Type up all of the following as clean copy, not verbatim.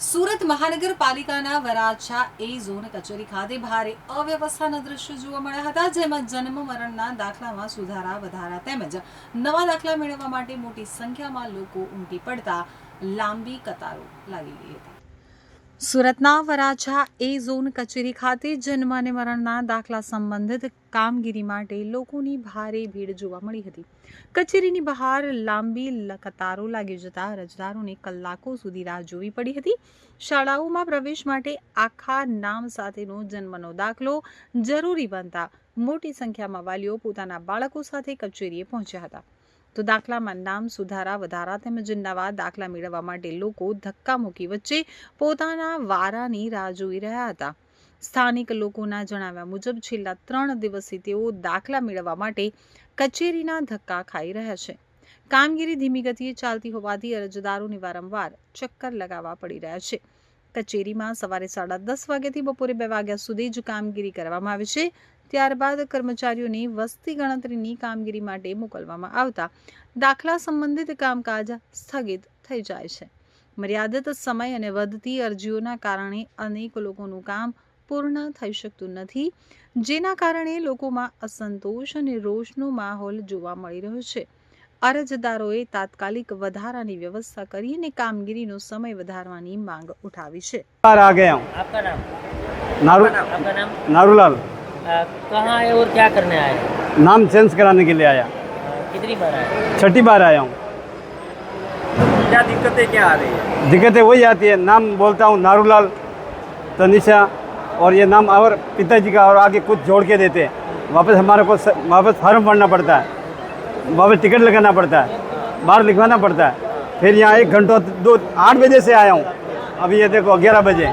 સુરત મહાનગરપાલિકાના વરાછા એ ઝોન કચેરી ખાતે ભારે અવ્યવસ્થાના દ્રશ્યો જોવા મળ્યા હતા, જેમાં જન્મ મરણના દાખલામાં સુધારા વધારા તેમજ નવા દાખલા મેળવવા માટે મોટી સંખ્યામાં લોકો ઉમટી પડતા લાંબી કતારો લાગી ગઈ હતી। સુરતના વરાછા એ ઝોન કચેરી ખાતે જન્મ અને મરણના દાખલા સંબંધિત કામગીરી માટે લોકોની ભારે ભીડ જોવા મળી હતી। કચેરીની બહાર લાંબી કતારો લાગી જતા અરજદારોને કલાકો સુધી રાહ જોવી પડી હતી। શાળાઓમાં પ્રવેશ માટે આખા નામ સાથેનો જન્મનો દાખલો જરૂરી બનતા મોટી સંખ્યામાં વાલીઓ પોતાના બાળકો સાથે કચેરીએ પહોંચ્યા હતા। તો દાખલામાં નામ સુધારા વધારા તેમજ નવા દાખલા મેળવવા માટે લોકો ધક્કામુક્કી વચ્ચે પોતાના વારાની રાહ જોઈ રહ્યા હતા। સ્થાનિક લોકોના જણાવ્યા મુજબ છેલ્લા 3 દિવસથી તેઓ દાખલા મેળવવા માટે કચેરીના ધક્કા ખાઈ રહ્યા છે। કામગીરી ધીમી ગતિએ ચાલતી હોવાથી અરજદારોને વારંવાર ચક્કર લગાવવા પડી રહ્યા છે। કચેરીમાં સવારે 10:30 વાગ્યાથી બપોરે 2 વાગ્યા સુધી જ કામગીરી કરવામાં આવે છે। ત્યારબાદ કર્મચારીઓની વસ્તી ગણતરીની કામગીરી માટે મોકલવામાં આવતા દાખલા સંબંધિત કામકાજ સ્થગિત થઈ જાય છે। મર્યાદિત સમય અને વધતી અરજીઓના કારણે અનેક લોકોનું કામ પૂર્ણ થઈ શકતું નથી, જેના કારણે લોકોમાં અસંતોષ અને રોષનો માહોલ જોવા મળી રહ્યો છે। અરજદારોએ તાત્કાલિક વધારાની વ્યવસ્થા કરી અને કામગીરીનો સમય વધારવાની માંગ ઉઠાવી છે। आ गया हूँ। आपका नाम? आपका नाम? नारूलाल। कहाँ आए और क्या करने आए? नाम चेंज कराने के लिए आया। कितनी बार आए? 6ठी बार आया हूँ। क्या दिक्कतें क्या आ रही है? दिक्कतें वही आती है, नाम बोलता हूँ नारूलाल तनिषा और ये नाम और पिताजी का और आगे कुछ जोड़ के देते हैं। वापस हमारे को वापस फॉर्म भरना पड़ता है, वापस टिकट लगाना पड़ता है, बाहर लिखवाना पड़ता है। फिर यहाँ 1 घंटा 8 बजे से आया हूँ, अभी ये देखो 11 बजे।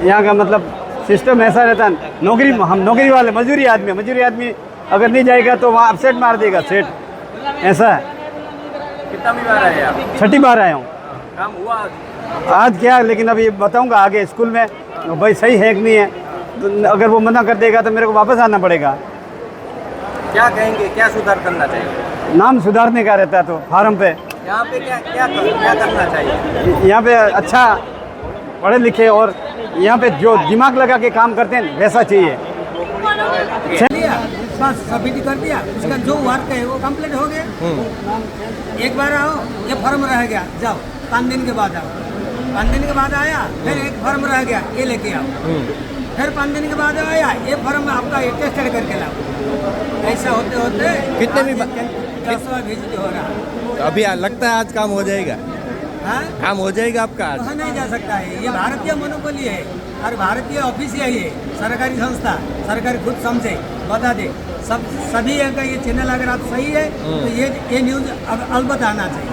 यहाँ का मतलब सिस्टम ऐसा रहता है, नौकरी हम नौकरी वाले मजदूरी आदमी अगर नहीं जाएगा तो वहाँ अपसेट मार देगा सेठ, ऐसा है। कितना भी बार आए आप? 6ठी बार आया हूँ। काम हुआ आज क्या, लेकिन अभी बताऊंगा आगे स्कूल में भाई सही है कि नहीं है, तो अगर वो मना कर देगा तो मेरे को वापस आना पड़ेगा। क्या कहेंगे, क्या सुधार करना चाहिए? नाम सुधारने का रहता है तो फार्म पे यहाँ पे क्या करना चाहिए? यहाँ पे अच्छा पढ़े लिखे और यहाँ पे जो दिमाग लगा के काम करते हैं वैसा चाहिए। बस सबमिट कर दिया, उसका जो वर्क है वो कंप्लीट हो गया। एक बार आओ, ये फॉर्म रह गया, जाओ 5 दिन के बाद आओ। 5 दिन के बाद आया, फिर एक फॉर्म रह गया, ये लेके आओ। फिर 5 दिन के बाद आया, ये फॉर्म आपका टेस्टेड करके लाओ। ऐसा होते होते कितने भी 10वां विजिट हो रहा। अभी लगता है आज काम हो जाएगा। हाँ, काम हो जाएगा आपका आज। कहा नहीं जा सकता है, ये भारतीय मोनोपोली है और भारतीय ऑफिस है, ये सरकारी संस्था, सरकार खुद समझे बता दे। सभी का ये चैनल अगर आप सही है तो ये न्यूज़ अब अलबत्ता आना चाहिए।